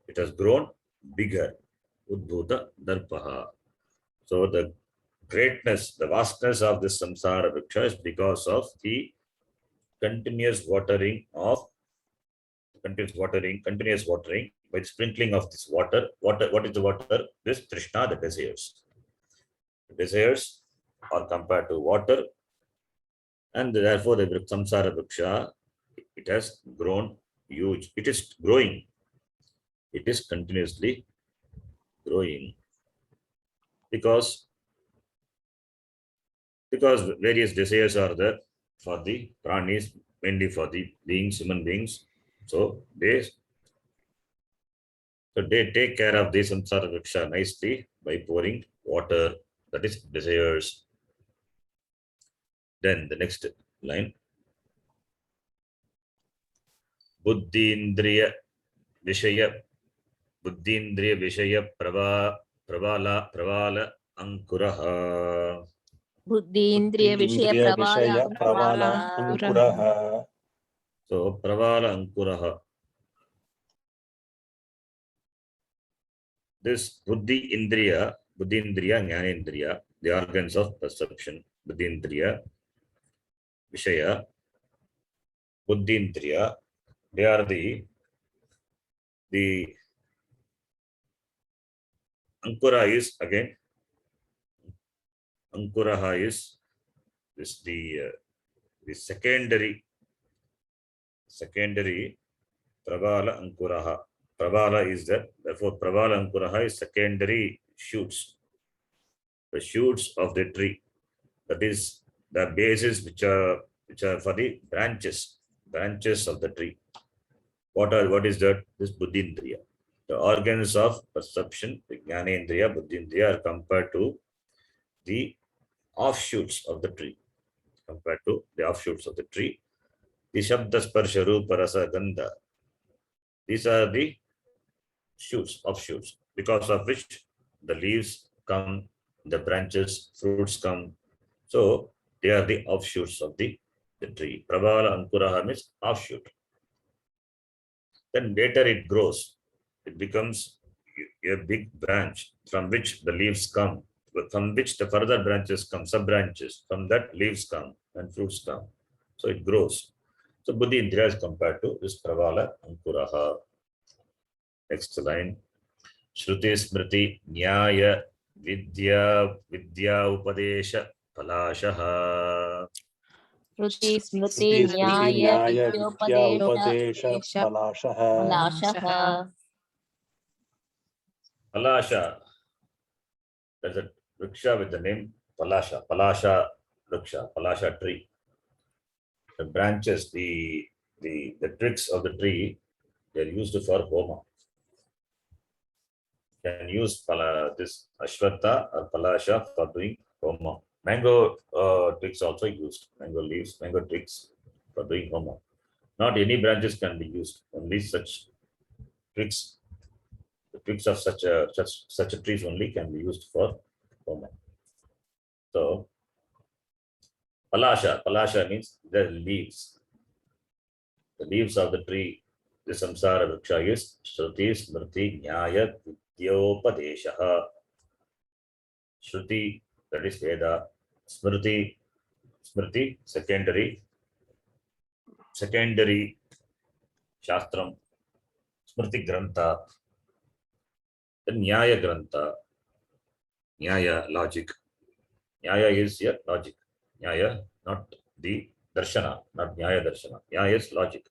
It has grown bigger. Udbhuta Dharpaha. So the greatness, the vastness of this samsara vriksha is because of the continuous watering by sprinkling of this water. What is the water? This Trishna, the desires. The desires are compared to water, and therefore the samsara vriksha, it has grown huge. It is growing. It is continuously growing because various desires are there for the pranis, mainly for the beings, human beings. So they So they take care of the samsara vriksha nicely by pouring water, that is desires. Then the next line. Buddhindriya Vishaya Pravala Ankuraha. बुद्धीन्द्रिय विषय Indriya प्रवाल Vishaya Pravala Ankuraha. So Pravala Ankuraha. This Buddhi Indriya, Jnanendriya, the organs of perception, Buddhi Indriya, Vishaya, Buddhi Indriya, they are the Ankura is again, Ankuraha is the secondary Pravala Ankuraha. Pravala is that, therefore Pravala Ankuraha is secondary shoots, the shoots of the tree. That is the bases which are for the branches of the tree. What is that? This Buddhindriya. The organs of perception, the Jnanendriya, Buddhindriya, are compared to the offshoots of the tree. The Shabda Sparsha Rupa Rasa Gandha. These are the offshoots, because of which the leaves come, the branches, fruits come. So they are the offshoots of the tree. Pravala Ankuraha means offshoot. Then later it grows. It becomes a big branch from which the leaves come, from which the further branches come, sub-branches. From that leaves come and fruits come. So it grows. So Buddhi Indriya is compared to this Pravala Ankuraha. Next line. Shruti Smriti Nyaya Vidya Upadesha Palashaha. Shruti Smriti Shruti न्याय Smriti Nyaya Vidya विद्योपदेश Upadesha Palashaha. पलाशः. Palasha. There's a vriksha with the name Palasha. Palasha vriksha, Palasha tree. The branches, the twigs of the tree, they are used for homa. You can use this Ashwatha or Palasha for doing homa. Mango twigs also used. Mango leaves, mango twigs for doing homa. Not any branches can be used. Only such twigs. The twigs of such a trees only can be used for homa. So Palasha means the leaves. The leaves of the tree, the samsara vriksha is Shruti Smriti Nyaya Vidyopadeshaha. Shruti, that is Veda. Smriti, secondary Shastram. Smriti Grantha. Then Nyaya Grantha. Nyaya, logic. Nyaya is here, logic. Nyaya, not the Darshana, not Nyaya Darshana. Nyaya is logic.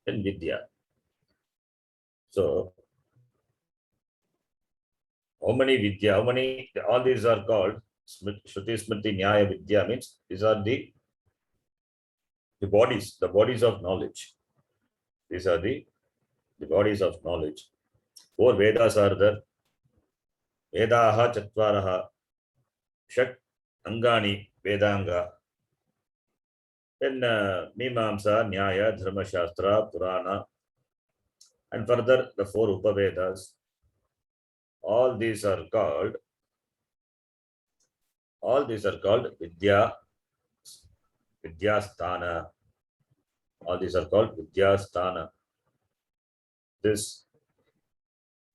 Then Vidya. So, how many Vidya, all these are called Shruti Smriti Nyaya Vidya, means these are the bodies of knowledge. These are the bodies of knowledge. 4 Vedas are there. Vedaha Chatvaraha. Shat Angani Vedanga. Then Mimamsa, Nyaya, Dharma Shastra, Purana. And further the 4 Upavedas. All these are called Vidya Sthana. All these are called Vidya Sthana. This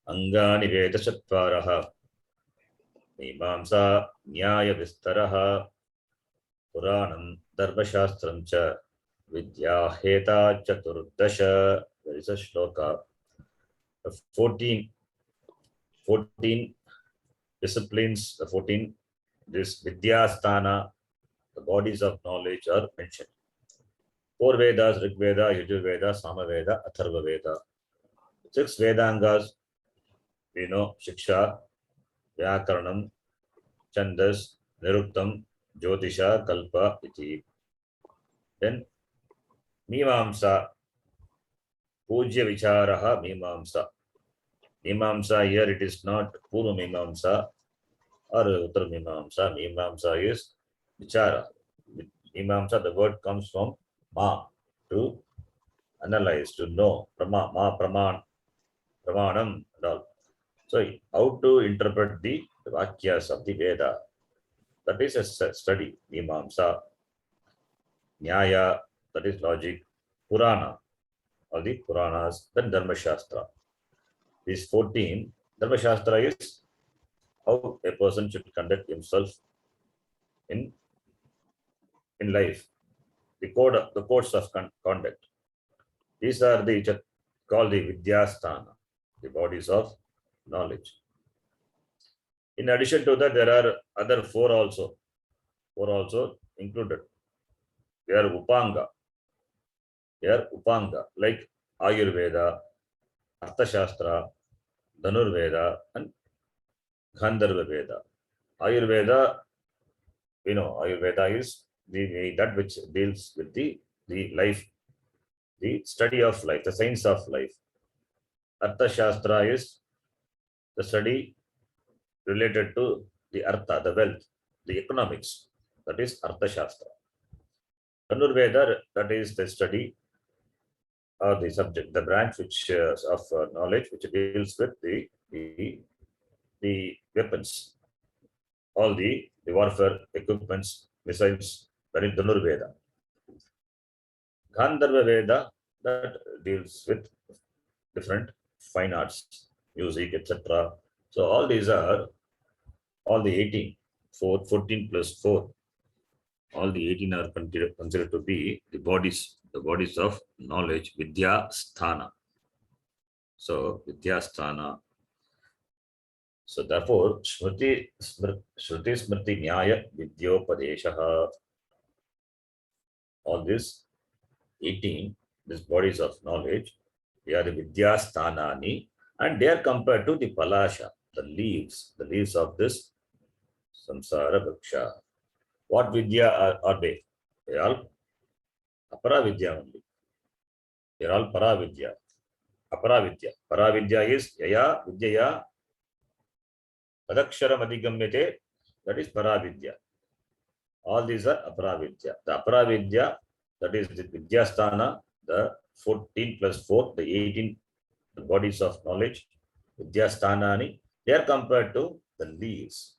Angani Veda Chatvaraha, Mimamsa Nyaya Vistaraha, Puranam Dharma Shastram cha Vidya Heta Chaturdasha. There is a shloka. 14 disciplines, the 14, this Vidya Sthana, the bodies of knowledge are mentioned. 4 Vedas, Rig Veda, Yajurveda, Samaveda, Atharva Veda. 6 Vedangas, we know, Shiksha, Vyakaranam, Chandas, Niruktam, Jyotisha, Kalpa, iti. Then Mimamsa, Pujya Vicharaha, Mimamsa. Mimamsa here it is not Purva Mimamsa or Uttar Mimamsa. Mimamsa is Vichara. Mimamsa, the word comes from Ma, to analyze, to know. Pramanam and all. So, how to interpret the Vakyas of the Veda? That is a study. Mimamsa, Nyaya, that is logic. Purana, or the Puranas, then Dharma Shastra. These 14, Dharma Shastra is how a person should conduct himself in life. The codes of conduct. These are called the Vidyasthana, the bodies of knowledge. In addition to that, there are other four also included. They are Upanga. Like Ayurveda, Arthashastra, Dhanurveda, and Gandharva Veda. Ayurveda, Ayurveda is that which deals with the life, the study of life, the science of life. Arthashastra is the study related to the artha, the wealth, the economics. That is Arthashastra. Dhanurveda, that is the study or the subject, the branch which of knowledge which deals with the weapons, all the warfare equipments, missiles. That is Dhanurveda. Gandharva Veda, that deals with different fine arts, music, etc. So all these are all the 18, 14 plus 4. All the 18 are considered to be the bodies of knowledge, Vidya Sthana. So Vidya Sthana. So therefore, Shruti Smriti Nyaya Vidyopadeshaha. All these 18, these bodies of knowledge, they are the Vidya Sthanani, and they are compared to the Palasha, the leaves of this Samsara Vriksha. What Vidya are they? They are all Aparavidya only. They are all Paravidya. Aparavidya. Paravidya is Yaya Vidyaya Adaksharam Adhigamyate. That is Paravidya. All these are Aparavidya. The Aparavidya, that is the Vidyasthana, the 14 plus 4, the 18 bodies of knowledge, Vidyasthanani, they are compared to the leaves.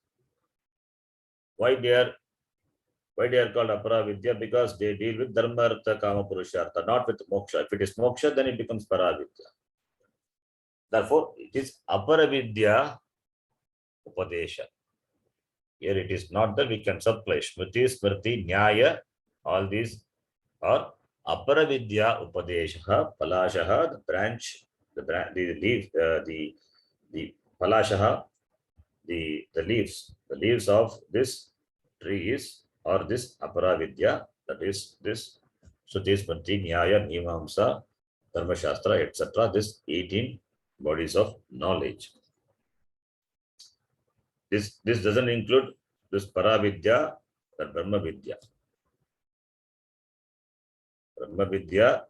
Why they are called Aparavidya? Because they deal with Dharma, Artha, Kama, Purushartha, not with Moksha. If it is Moksha, then it becomes Paravidya. Therefore, it is Aparavidya Upadesha. Here it is not that we can supply Smriti, Smriti, Nyaya, all these are Aparavidya Upadesha, Palashaha, the branch, the leaf, the Palashaha, the leaves of this trees or this Aparavidya, that is this Shruti, Smriti, Nyaya, Mimamsa, Dharma Shastra, etc. This 18 bodies of knowledge. This doesn't include this Paravidya, the Brahma Vidya. Brahma Vidya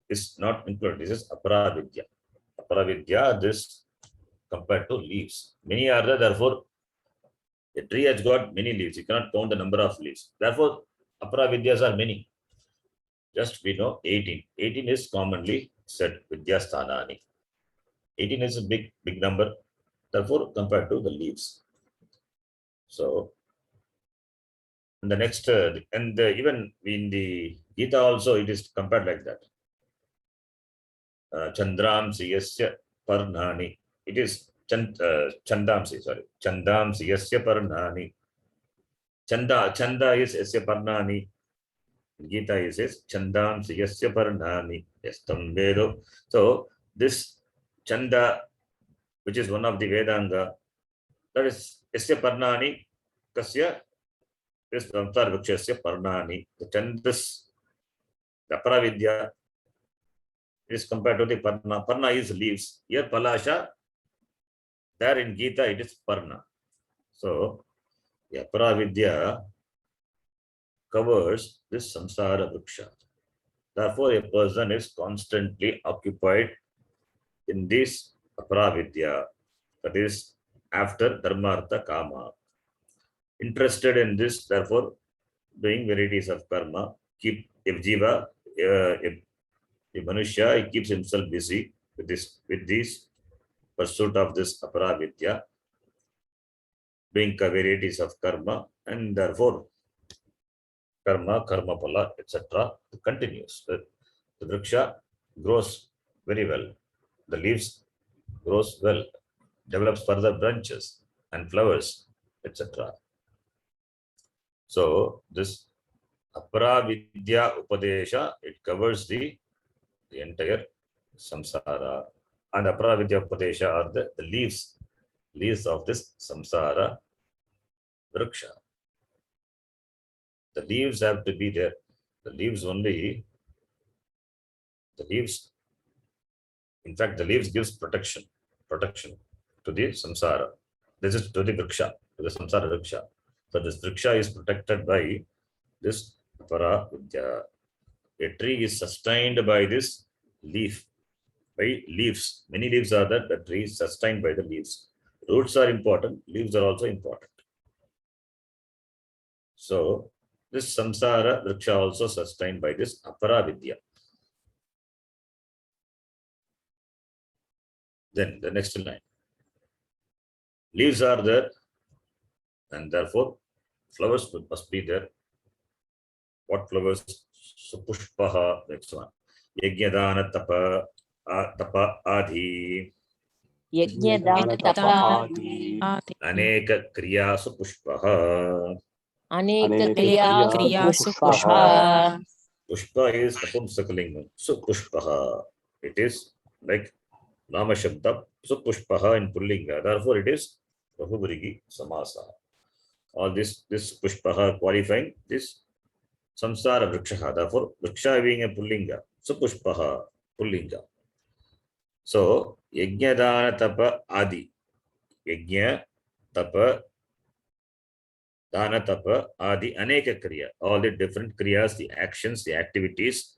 is not included. This is Aparavidya. Aparavidya, this compared to leaves. Many are there, therefore, a tree has got many leaves. You cannot count the number of leaves. Therefore, Aparavidyas are many. Just we know 18. 18 is commonly said Vidyasthanani. 18 is a big number. Therefore, compared to the leaves. So, in the next, even in the Gita also, it is compared like that. Chandramsi yasya parnani. It is Chandamsi, sorry. Chandamsi yasya parnani. Chanda is yasya parnani. Gita is Chandamsi yasya parnani. Yastam vedo. So, this Chanda, which is one of the Vedanga, that is yasya parnani kasya is Samsara Vrikshasya parnani. The Chandas, the Aparavidya, is compared to the Parna. Parna is leaves. Here Palasha, there in Gita it is Parna. So, the Aparavidya covers this Samsara Vriksha. Therefore, a person is constantly occupied in this Aparavidya, that is after dharma, artha, kama. Interested in this, therefore, doing varieties of karma. Keep if jiva, if Manushya, he keeps himself busy with this pursuit of this aparavidya, doing varieties of karma, and therefore karma, karma pala, etc. continues. The vriksha grows very well. The leaves grows well, develops further branches and flowers, etc. So this aparavidya upadesha, it covers the entire samsara. And aparavidya upadesha are the leaves of this samsara vriksha. The leaves have to be there. The leaves only, the leaves, in fact, the leaves gives protection to the samsara. This is to the vriksha, to the samsara vriksha. So this vriksha is protected by this aparavidya. A tree is sustained by this leaf, by leaves. Many leaves are there, the tree is sustained by the leaves. Roots are important, leaves are also important. So this samsara vriksha also sustained by this aparavidya. Then the next line. Leaves are there, and therefore flowers must be there. What flowers? Supushpaha, next one. Yajnadana tapa, tapa adi. Yajnadana Tapa tapadi. Aneka kriya supushpaha. Aneka kriya kriyasu pushpaha. pushpa. Pushpa is napumsakalingam. Supushpaha. It is like Nama Shabda. Supushpaha in Pullinga. Therefore, it is Bahubirigi Samasa. All this Pushpaha qualifying this Samsara Vrikshaha. Therefore, Vriksha being a Pullinga. Supushpaha Pullinga. So, Yajnadana Tapa Adi. Yajna, Tapa, Dana Tapa, Adi, Aneka Kriya. All the different Kriyas, the actions, the activities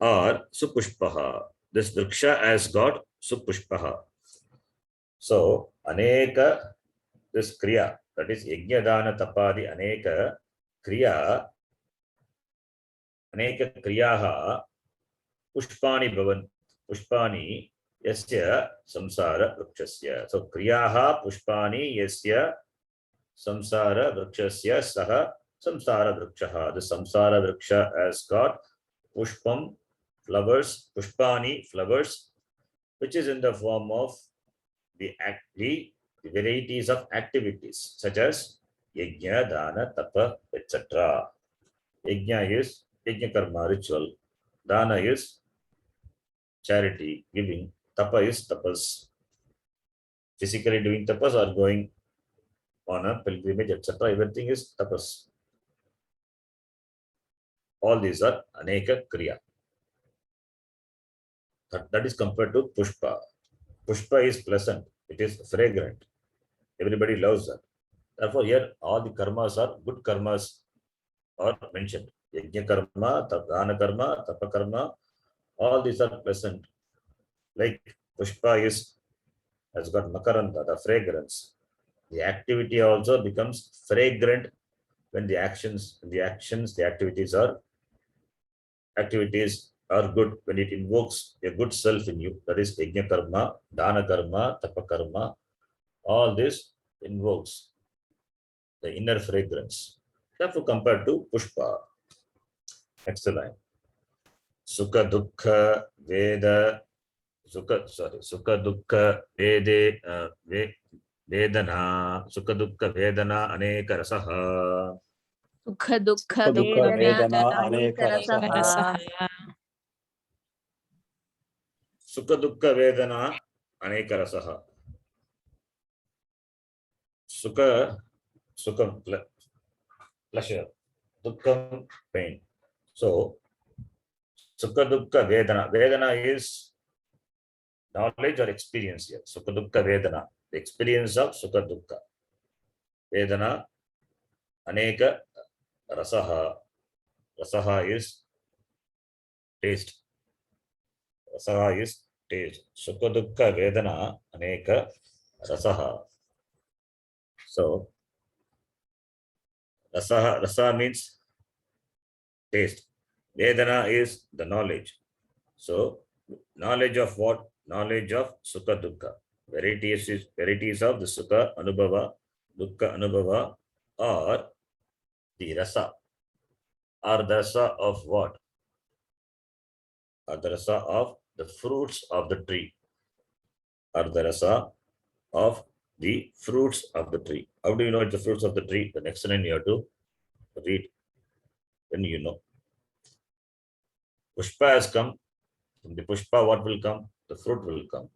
are Supushpaha. This Vriksha has got Supushpaha. So, Aneka, this Kriya, that is Yajna, Dana, Tapadi, Aneka Kriya, Aneka Kriyaha, Pushpani Bhavan, Pushpani Yasya Samsara Vrikshasya. So, Kriyaha Pushpani Yasya Samsara Vrikshasya Saha Samsara Vrikshaha. The Samsara Vriksha has got Pushpam, flowers, Pushpani, flowers, which is in the form of the varieties of activities such as Yajna, Dana, Tapa, etc. Yajna is Yajna Karma ritual. Dana is charity, giving. Tapa is tapas. Physically doing tapas or going on a pilgrimage, etc. Everything is tapas. All these are Aneka Kriya. That is compared to Pushpa. Pushpa is pleasant. It is fragrant. Everybody loves that. Therefore, here all the karmas are good karmas are mentioned. Yajna karma, dana karma, tapa karma, all these are pleasant. Like Pushpa has got makaranta, the fragrance. The activity also becomes fragrant when the activities are good, when it invokes a good self in you. That is yajna karma, dana karma, tapa karma. All this invokes the inner fragrance. Therefore, compared to Pushpa. Next line. Sukha dukkha veda. Sukha dukkha vede vedana. Sukha dukkha vedana aneka rasaha. Sukha dukkha Sukha vedana vedana aneka aneka rasaha. Sukha dukkha vedana aneka rasaha. Sukha, pleasure. Dukkha, pain. So, Sukha dukkha vedana. Vedana is knowledge or experience here. Sukha dukkha vedana. The experience of sukha dukkha. Vedana aneka rasaha. Rasaha is taste. Rasaha is taste. Sukha dukkha vedana aneka rasaha. So rasa means taste. Vedana is the knowledge. So knowledge of what? Knowledge of sukha dukkha. Varieties of the sukha anubhava, dukkha anubhava, or the rasa. Or the rasa of what? Or the rasa of the fruits of the tree. Or the rasa of the fruits of the tree. How do you know it's the fruits of the tree? The next line you have to read. Then you know. Pushpa has come. From the pushpa, what will come? The fruit will come.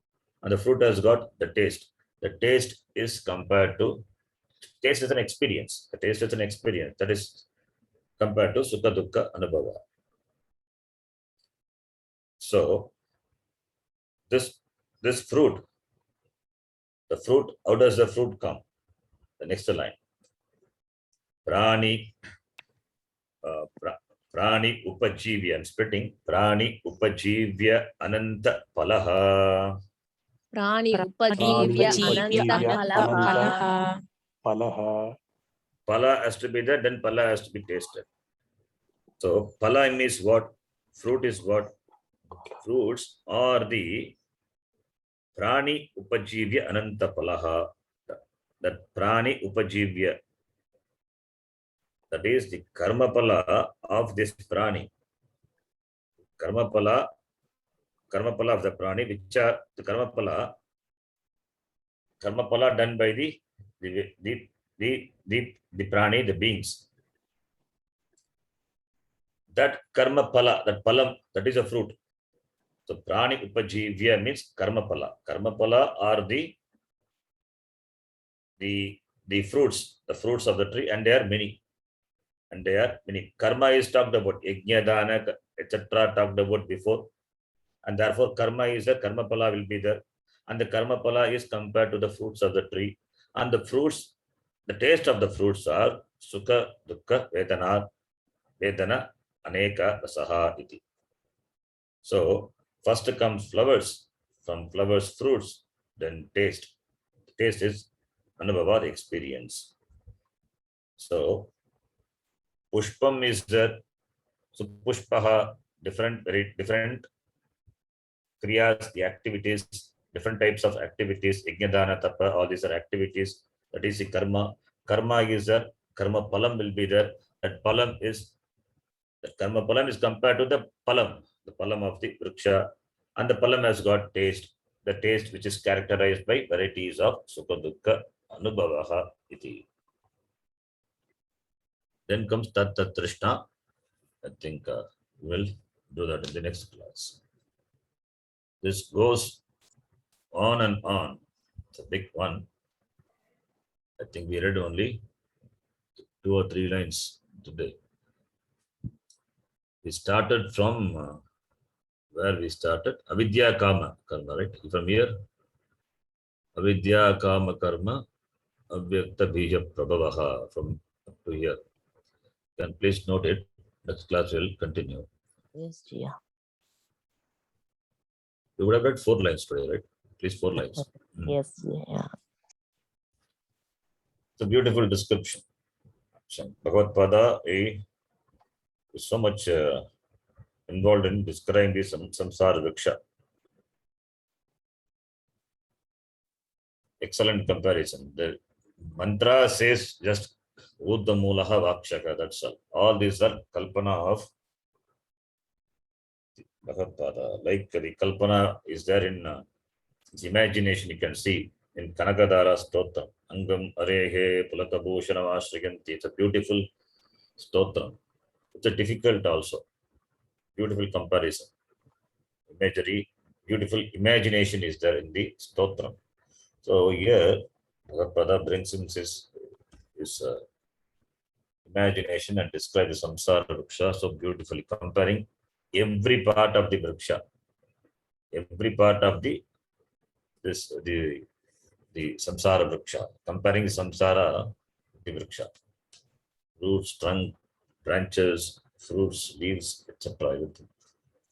And the fruit has got the taste. The taste is compared to, taste is an experience. The taste is an experience. That is compared to sukha dukkha anubhava. So this fruit, the fruit, how does the fruit come? The next line. Prani, Prani upajivya. I'm splitting. Prani upajivya ananta palaha. Prani upajivya ananta palaha. Palaha. Pala has to be there, then pala has to be tasted. So pala means what? Fruit is what? Fruits are the prani upajivya ananta palaha. That prani upajivya, that is the karma pala of this prani. Karma pala of the prani, which are the karma pala done by the prani, the beings. That karma pala, that palam, that is a fruit. So prani upajivya means karma pala. Karma pala are the fruits, the fruits of the tree, and they are many. And they are many. Karma is talked about, yajna, dana, etc. talked about before. And therefore karma is a karma pala will be there. And the karma pala is compared to the fruits of the tree. And the fruits, the taste of the fruits are sukha, dukkha, vedana, aneka, rasaha, iti. So first comes flowers, from flowers, fruits, then taste. Taste is anubhava, experience. So pushpam is there. So pushpaha, very different kriyas, the activities, different types of activities, yajna, tapa, all these are activities. That is the karma. Karma is there. Karma palam will be there. That palam is, the karma palam is compared to the palam of the vriksha. And the palam has got taste. The taste which is characterized by varieties of sukha dukkha anubhavaha iti. Then comes tat trishna. I think we'll do that in the next class. This goes on and on. It's a big one. I think we read only 2 or 3 lines today. We started from where we started. Avidya kama karma, right? From here. Avidya kama karma avyakta bija prabhavaha, from up to here. Can please note it. Next class will continue. Yes, dear. We would have read 4 lines today, right? At least 4 lines. Yes, yeah. It's a beautiful description. Bhagavad Pada is so much involved in describing the samsara vriksha. Excellent comparison. The mantra says just Uddamulaha Vakshaka, that's all. All these are kalpana of Bhagavad Pada. Like the kalpana is there in imagination, you can see in Kanakadara Stotra. Angam Arehe Pulatabhushanam Ashriganti. It's a beautiful stotra. It's a difficult also. Beautiful comparison. Imagery, beautiful imagination is there in the stotra. So here, Bhagavad Pada brings in his imagination and describe the samsara vriksha so beautifully, comparing every part of the vriksha, every part of the samsara vriksha, comparing samsara the vriksha, roots, trunk, branches, fruits, leaves, etc. Everything.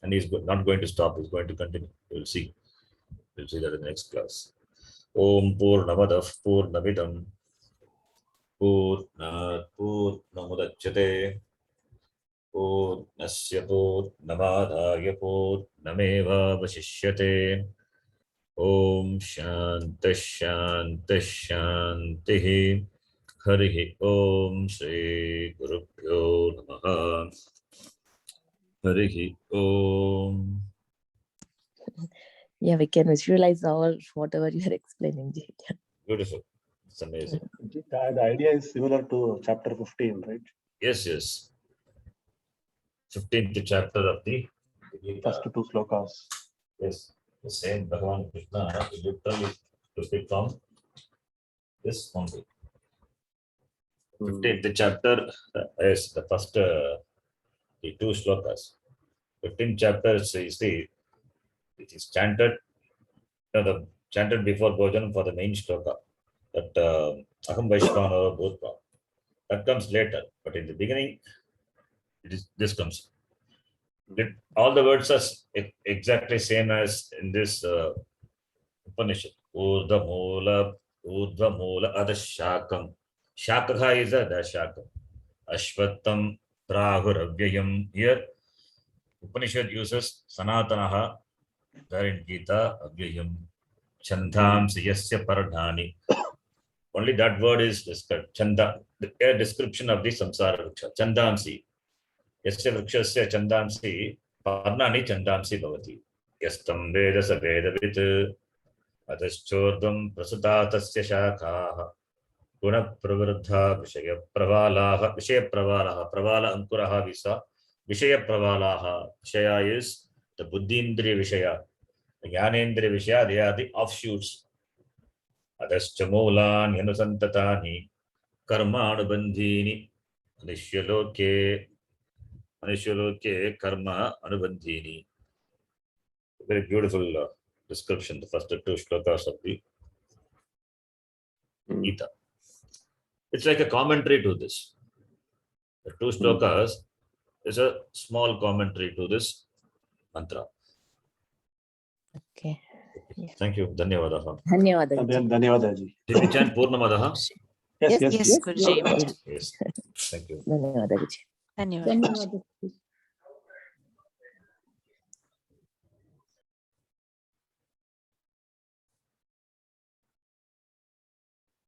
And he's not going to stop, he's going to continue. You will see. We'll see that in the next class. Om Purnamadav Purnamidam Purnat Purnamudachyate Purnasya Purnamadaya Purnameva Vasishyate. Om Shanti Shanti Shanti. Harihi Om Shri Gurubhyo Namaha. Harihi Om. Yeah, we can visualize all whatever you are explaining, Ji. Beautiful. It's amazing. The idea is similar to chapter 15, right? Yes, yes. 15th chapter of the Gita. First two slokas. Yes, the same Bhagavan Krishna literally took it from this only. 15th chapter is the first the two slokas. 15th chapter is the it is chanted, the chanted before Bhojan for the main sloka. That Aham Vaishvana Bhutva. That comes later, but in the beginning, this comes. All the words are exactly same as in this Upanishad. Urdhva Moola Adashakam. Shakaha is a Dashakam. Ashvattam Prahuravyayam. Here, Upanishad uses Sanatanaha. There in Gita, Avyayam. Chandhamsi Yasya Paradhani. Only that word is described. Chanda, a description of the samsara vriksha. Chandamsi. Yasya vrikshasya chandamsi. Parnani chandamsi bhavati. Yastam veda sa vedavit. Adhaschordam prasutatasya shakha. Guna pravruddha vishaya pravalaha. Vishaya pravalaha. Pravala ankuraha visa. Vishaya pravalaha. Vishaya is the buddhindriya vishaya. The jnanendriya vishaya, they are the offshoots. Adascha moolan yanusantatani karmanubandhini anishya loke karma anubandhini. Very beautiful description, the first two shlokas of the Gita. It's like a commentary to this. The two shlokas is a small commentary to this mantra. Okay. Thank you. Dhanyavadaha. Dhanyawad, Ji. Dhanyawad, Ji. Did we chant Purnamadaha? Yes, Yes, yes, yes. yes. Yes, Yes. Yes. Thank you. Dhanyawad, Ji. Dhanyawad.